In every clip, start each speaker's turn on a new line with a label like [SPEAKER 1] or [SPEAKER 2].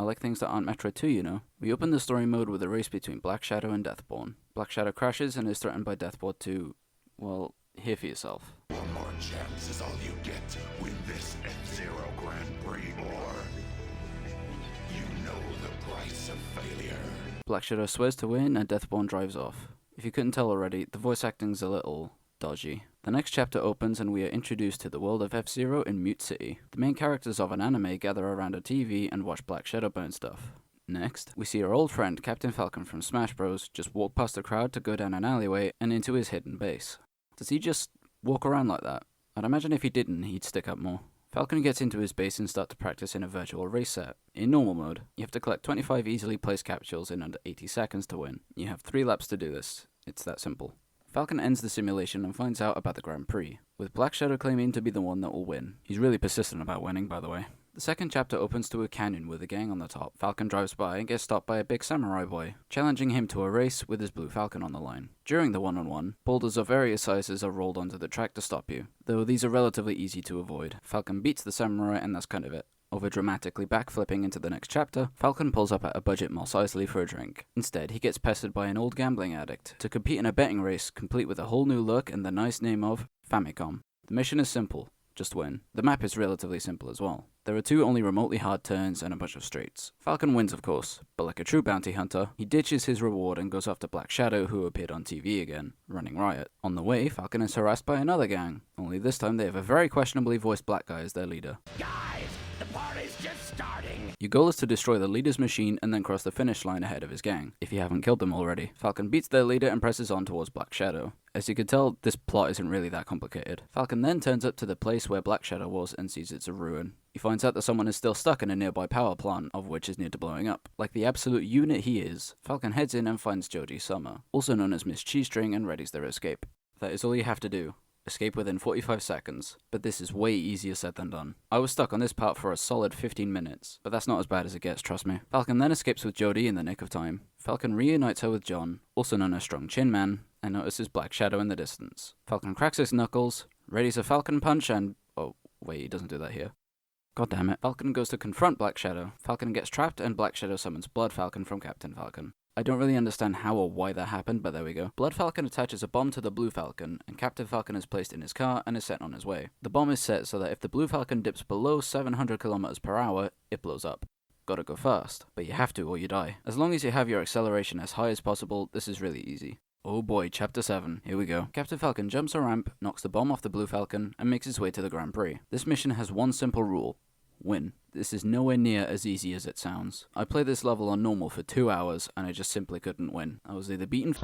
[SPEAKER 1] like things that aren't Metroid 2, you know. We open the story mode with a race between Black Shadow and Deathborn. Black Shadow crashes and is threatened by Deathborn to, well, hear for yourself.
[SPEAKER 2] One more chance is all you get to win this F-Zero Grand Prix, or you know the price of failure.
[SPEAKER 1] Black Shadow swears to win and Deathborn drives off. If you couldn't tell already, the voice acting's a little dodgy. The next chapter opens and we are introduced to the world of F-Zero in Mute City. The main characters of an anime gather around a TV and watch Black Shadow burn stuff. Next, we see our old friend Captain Falcon from Smash Bros. Just walk past the crowd to go down an alleyway and into his hidden base. Does he just walk around like that? I'd imagine if he didn't, he'd stick up more. Falcon gets into his base and starts to practice in a virtual race set. In normal mode, you have to collect 25 easily placed capsules in under 80 seconds to win. You have 3 laps to do this. It's that simple. Falcon ends the simulation and finds out about the Grand Prix, with Black Shadow claiming to be the one that will win. He's really persistent about winning, by the way. The second chapter opens to a canyon with a gang on the top. Falcon drives by and gets stopped by a big samurai boy, challenging him to a race with his blue Falcon on the line. During the one-on-one, boulders of various sizes are rolled onto the track to stop you, though these are relatively easy to avoid. Falcon beats the samurai and that's kind of it. Over dramatically backflipping into the next chapter, Falcon pulls up at a budget Mos Eisley for a drink. Instead, he gets pestered by an old gambling addict to compete in a betting race complete with a whole new look and the nice name of Famicom. The mission is simple. Just win. The map is relatively simple as well. There are 2 only remotely hard turns and a bunch of straights. Falcon wins of course, but like a true bounty hunter, he ditches his reward and goes after Black Shadow who appeared on TV again, running riot. On the way, Falcon is harassed by another gang, only this time they have a very questionably voiced black guy as their leader.
[SPEAKER 2] Guys, the party's just starting.
[SPEAKER 1] Your goal is to destroy the leader's machine and then cross the finish line ahead of his gang, if you haven't killed them already. Falcon beats their leader and presses on towards Black Shadow. As you can tell, this plot isn't really that complicated. Falcon then turns up to the place where Black Shadow was and sees it's a ruin. He finds out that someone is still stuck in a nearby power plant, of which is near to blowing up. Like the absolute unit he is, Falcon heads in and finds Jodie Summer, also known as Miss Cheese-String, and readies their escape. That is all you have to do. Escape within 45 seconds, but this is way easier said than done. I was stuck on this part for a solid 15 minutes, but that's not as bad as it gets, trust me. Falcon then escapes with Jodie in the nick of time. Falcon reunites her with John, also known as Strong Chin Man, and notices Black Shadow in the distance. Falcon cracks his knuckles, readies a Falcon punch and... oh, wait, he doesn't do that here. God damn it. Falcon goes to confront Black Shadow. Falcon gets trapped and Black Shadow summons Blood Falcon from Captain Falcon. I don't really understand how or why that happened, but there we go. Blood Falcon attaches a bomb to the Blue Falcon, and Captain Falcon is placed in his car and is sent on his way. The bomb is set so that if the Blue Falcon dips below 700 km per hour, it blows up. Gotta go fast, but you have to or you die. As long as you have your acceleration as high as possible, this is really easy. Oh boy, Chapter 7, here we go. Captain Falcon jumps a ramp, knocks the bomb off the Blue Falcon, and makes his way to the Grand Prix. This mission has one simple rule. Win. This is nowhere near as easy as it sounds. I played this level on normal for 2 hours and I just simply couldn't win. I was either beaten,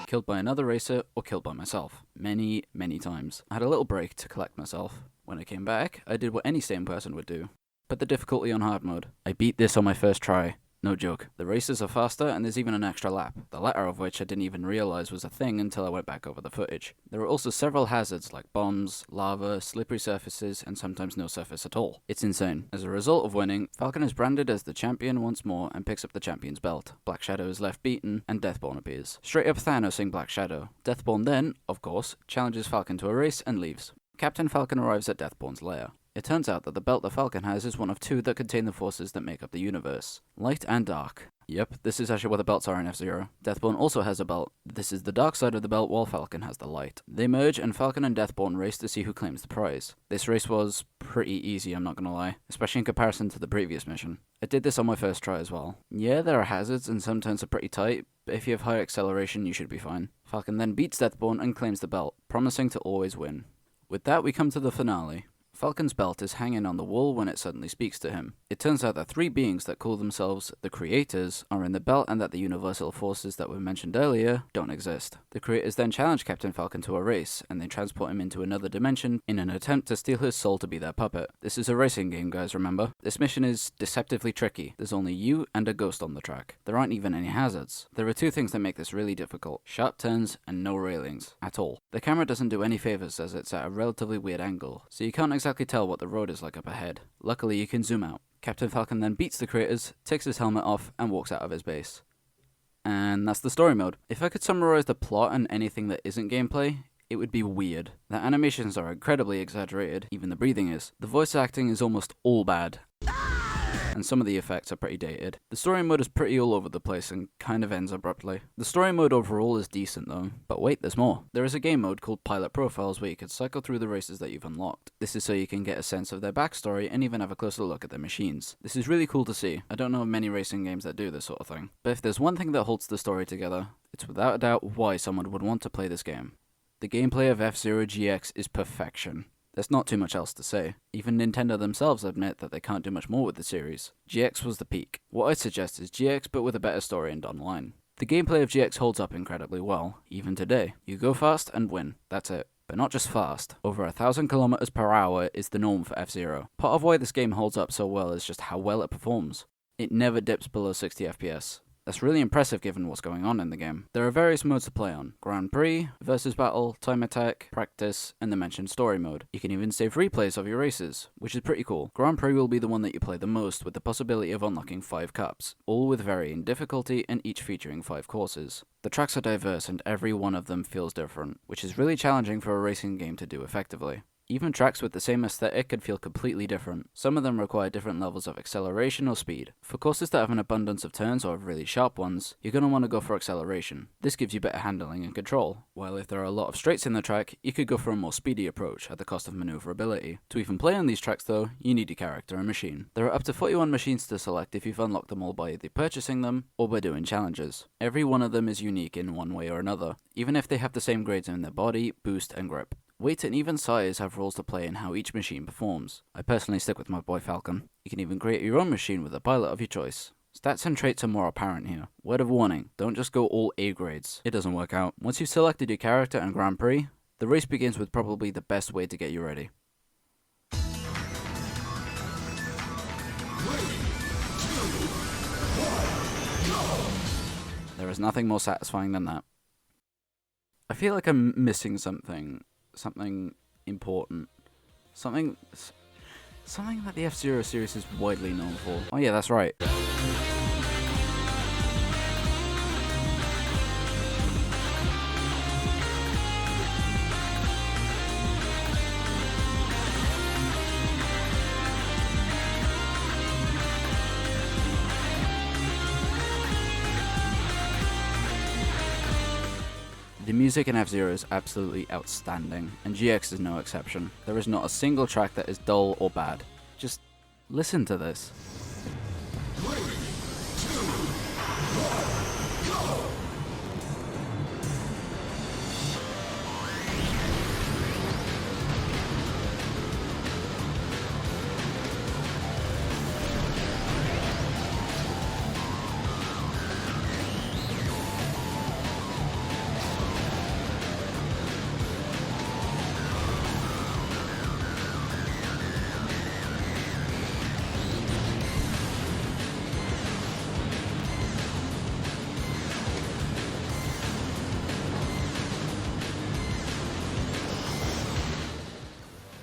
[SPEAKER 1] killed by another racer, or killed by myself. Many times. I had a little break to collect myself. When I came back, I did what any sane person would do. Put the difficulty on hard mode. I beat this on my first try. No joke. The races are faster and there's even an extra lap, the latter of which I didn't even realize was a thing until I went back over the footage. There are also several hazards like bombs, lava, slippery surfaces, and sometimes no surface at all. It's insane. As a result of winning, Falcon is branded as the champion once more and picks up the champion's belt. Black Shadow is left beaten and Deathborn appears. Straight up Thanosing Black Shadow. Deathborn then, of course, challenges Falcon to a race and leaves. Captain Falcon arrives at Deathborn's lair. It turns out that the belt the Falcon has is one of 2 that contain the forces that make up the universe. Light and dark. Yep, this is actually what the belts are in F-Zero. Deathborn also has a belt. This is the dark side of the belt while Falcon has the light. They merge and Falcon and Deathborn race to see who claims the prize. This race was pretty easy, I'm not gonna lie, especially in comparison to the previous mission. I did this on my first try as well. Yeah, there are hazards and some turns are pretty tight, but if you have high acceleration you should be fine. Falcon then beats Deathborn and claims the belt, promising to always win. With that we come to the finale. Falcon's belt is hanging on the wall when it suddenly speaks to him. It turns out that 3 beings that call themselves the Creators are in the belt and that the universal forces that were mentioned earlier don't exist. The Creators then challenge Captain Falcon to a race, and they transport him into another dimension in an attempt to steal his soul to be their puppet. This is a racing game, guys, remember? This mission is deceptively tricky. There's only you and a ghost on the track. There aren't even any hazards. There are 2 things that make this really difficult. Sharp turns and no railings. At all. The camera doesn't do any favors as it's at a relatively weird angle, so you can't exactly tell what the road is like up ahead. Luckily you can zoom out. Captain Falcon then beats the Creators, takes his helmet off, and walks out of his base. And that's the story mode. If I could summarize the plot and anything that isn't gameplay, it would be weird. The animations are incredibly exaggerated, even the breathing is. The voice acting is almost all bad, and some of the effects are pretty dated. The story mode is pretty all over the place and kind of ends abruptly. The story mode overall is decent though, but wait, there's more. There is a game mode called Pilot Profiles where you can cycle through the races that you've unlocked. This is so you can get a sense of their backstory and even have a closer look at their machines. This is really cool to see. I don't know of many racing games that do this sort of thing. But if there's one thing that holds the story together, it's without a doubt why someone would want to play this game. The gameplay of F-Zero GX is perfection. There's not too much else to say. Even Nintendo themselves admit that they can't do much more with the series. GX was the peak. What I'd suggest is GX but with a better story and online. The gameplay of GX holds up incredibly well, even today. You go fast and win, that's it. But not just fast. Over 1,000 kilometers per hour is the norm for F-Zero. Part of why this game holds up so well is just how well it performs. It never dips below 60 FPS. That's really impressive given what's going on in the game. There are various modes to play on: Grand Prix, Versus Battle, Time Attack, Practice, and the mentioned Story mode. You can even save replays of your races, which is pretty cool. Grand Prix will be the one that you play the most, with the possibility of unlocking 5 cups, all with varying difficulty and each featuring 5 courses. The tracks are diverse and every one of them feels different, which is really challenging for a racing game to do effectively. Even tracks with the same aesthetic could feel completely different. Some of them require different levels of acceleration or speed. For courses that have an abundance of turns or really sharp ones, you're going to want to go for acceleration. This gives you better handling and control, while if there are a lot of straights in the track, you could go for a more speedy approach at the cost of maneuverability. To even play on these tracks though, you need your character and machine. There are up to 41 machines to select if you've unlocked them all by either purchasing them or by doing challenges. Every one of them is unique in one way or another, even if they have the same grades in their body, boost, and grip. Weight and even size have roles to play in how each machine performs. I personally stick with my boy Falcon. You can even create your own machine with a pilot of your choice. Stats and traits are more apparent here. Word of warning, don't just go all A grades. It doesn't work out. Once you've selected your character and Grand Prix, the race begins with probably the best way to get you ready.
[SPEAKER 2] 3, 2, 1, go!
[SPEAKER 1] There is nothing more satisfying than that. I feel like I'm missing something important. Something that the F-Zero series is widely known for. Oh yeah, that's right. The music in F-Zero is absolutely outstanding, and GX is no exception. There is not a single track that is dull or bad. Just listen to this.
[SPEAKER 2] 3, 2, 1, go!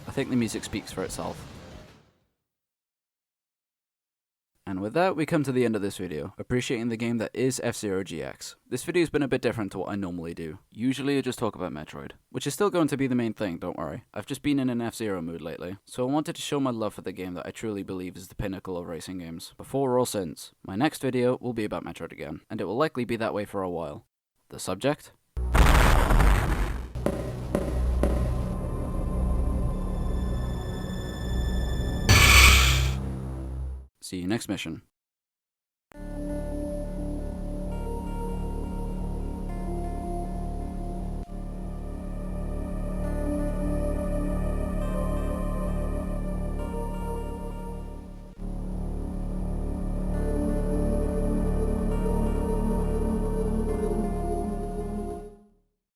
[SPEAKER 1] I think the music speaks for itself. And with that, we come to the end of this video, appreciating the game that is F-Zero GX. This video has been a bit different to what I normally do. Usually I just talk about Metroid, which is still going to be the main thing, don't worry. I've just been in an F-Zero mood lately, so I wanted to show my love for the game that I truly believe is the pinnacle of racing games, before or since. My next video will be about Metroid again, and it will likely be that way for a while. The subject? See you next mission.